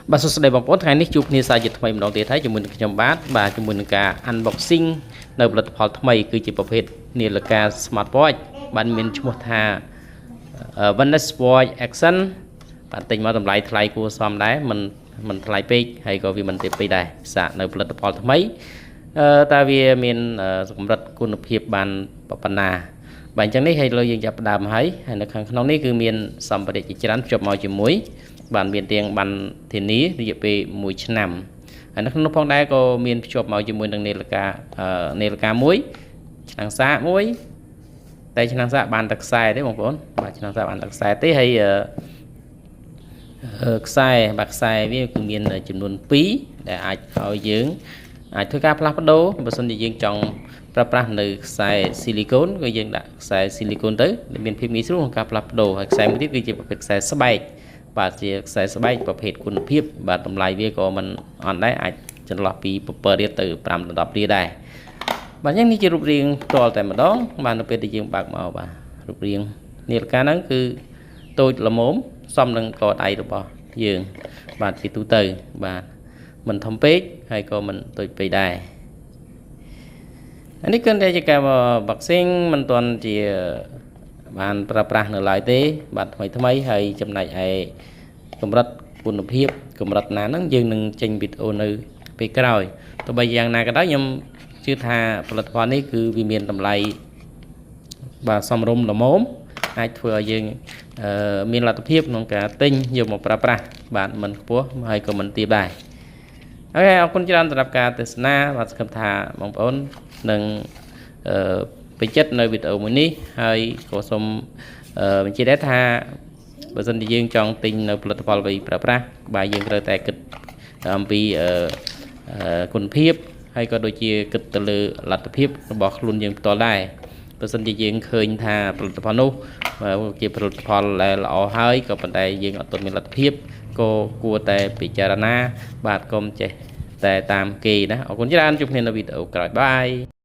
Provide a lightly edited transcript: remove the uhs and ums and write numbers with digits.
បាទសួស្តីបងប្អូនថ្ងៃនេះជួបគ្នាសាជាថ្មីម្ដងទៀតហើយជាមួយនឹងខ្ញុំបាទជាមួយនឹងការ unboxing នៅផលិតផលថ្មីគឺជាប្រភេទនាឡិកា smartwatch បានមានឈ្មោះថា Venice Watch Action បាទទិញមកតម្លៃថ្លៃគួរសមដែរមិនថ្លៃពេកហើយក៏វាមិនទាបពេកដែរសាកនៅផលិតផលថ្មីតើវាមានកម្រិតគុណភាពបានប៉ុណ្ណាបាទអញ្ចឹងនេះឲ្យលើយើងចាប់ផ្ដើមហើយនៅខាងក្នុងនេះគឺមានសម្ភារៈជាច្រើនភ្ជាប់មកជាមួយបានមានទាំងបានធានារយៈពេល1ឆ្នាំហើយនៅក្នុងនោះផងដែរក៏មានភ្ជាប់មកជាមួយនឹងនាឡិកាមួយឆ្នាំងសាកមួយតែឆ្នាំងសាកបានតែខ្សែទេបងប្អូនបាទឆ្នាំងសាកបានតែខ្សែទេហើយខ្សែវាគឺមានចំនួន2ដែលអាចឲ្យយើងអាចធ្វើការផ្លាស់ប្ដូរបើសិនជាយើងចង់ប្រើប្រាស់នៅខ្សែស៊ីលីកូនក៏យើងដាក់ខ្សែស៊ីលីកូនទៅមានភាពងាយស្រួលក្នុងការផ្លាស់ប្ដូរហើយខ្សែមួយទៀតគឺជាប្រភេទខ្សែស្បែកបាទជាខ្សែស្បែកប្រភេទគុណភាពបាទតម្លៃវាក៏មិនអត់ដែរអាចចន្លោះពី7រៀលទៅ5ដល់10រៀលដែរបាទអញ្ចឹងនេះជារូបរាងផ្ទាល់តែម្ដងបាទនៅពេលដែលយើងបើកមកបាទរូបរាងនាឡិកាហ្នឹងគឺតូចល្មមសមនឹងកដៃរបស់យើងបាទជាទូទៅបាទមិនធំពេកហើយក៏មិនតូចពេកដែរអានេះគឺតែជាការ boxing មិនទាន់ជាបានប្រើប្រាស់នៅឡើយទេបាទថ្មីហើយចំណែកឯកម្រិតគុណភាពកម្រិតណាហ្នឹងយើងនឹងចេញវីដេអូនៅពេលក្រោយទោះបីយ៉ាងណាក៏ដោយខ្ញុំជឿថាផលិតផលនេះគឺវាមានតម្លៃបាទសមរម្យល្មមអាចធ្វើឲ្យយើងមានលទ្ធភាពក្នុងការទិញយកមកប្រើប្រាស់បាទមិនខ្ពស់ហើយក៏មិនទាបដែរអូខេអរគុណច្រើនសម្រាប់ការទស្សនាបាទសង្ឃឹមថាបងប្អូននឹងពេញចិត្តនៅវីដេអូមួយនេះហើយក៏សូមបញ្ជាក់ដែរថាបើសិនជាយើងចង់ទិញនៅផលិតផលអ្វីប្រើប្រាស់បាទយើងត្រូវតែគិតអំពីគុណភាពហើយក៏ដូចជាគិតទៅលើលទ្ធភាពរបស់ខ្លួនយើងផ្ទាល់ដែរបើសិនជាយើងឃើញថាផលិតផលនោះជាផលិតផលដែលល្អហើយក៏ប៉ុន្តែយើងអត់ទាន់មានលទ្ធភាពក៏គួរតែពិចារណាបាទកុំចេះតែតាមគេណាអរគុណច្រើនជួបគ្នានៅវីដេអូក្រោយបាយ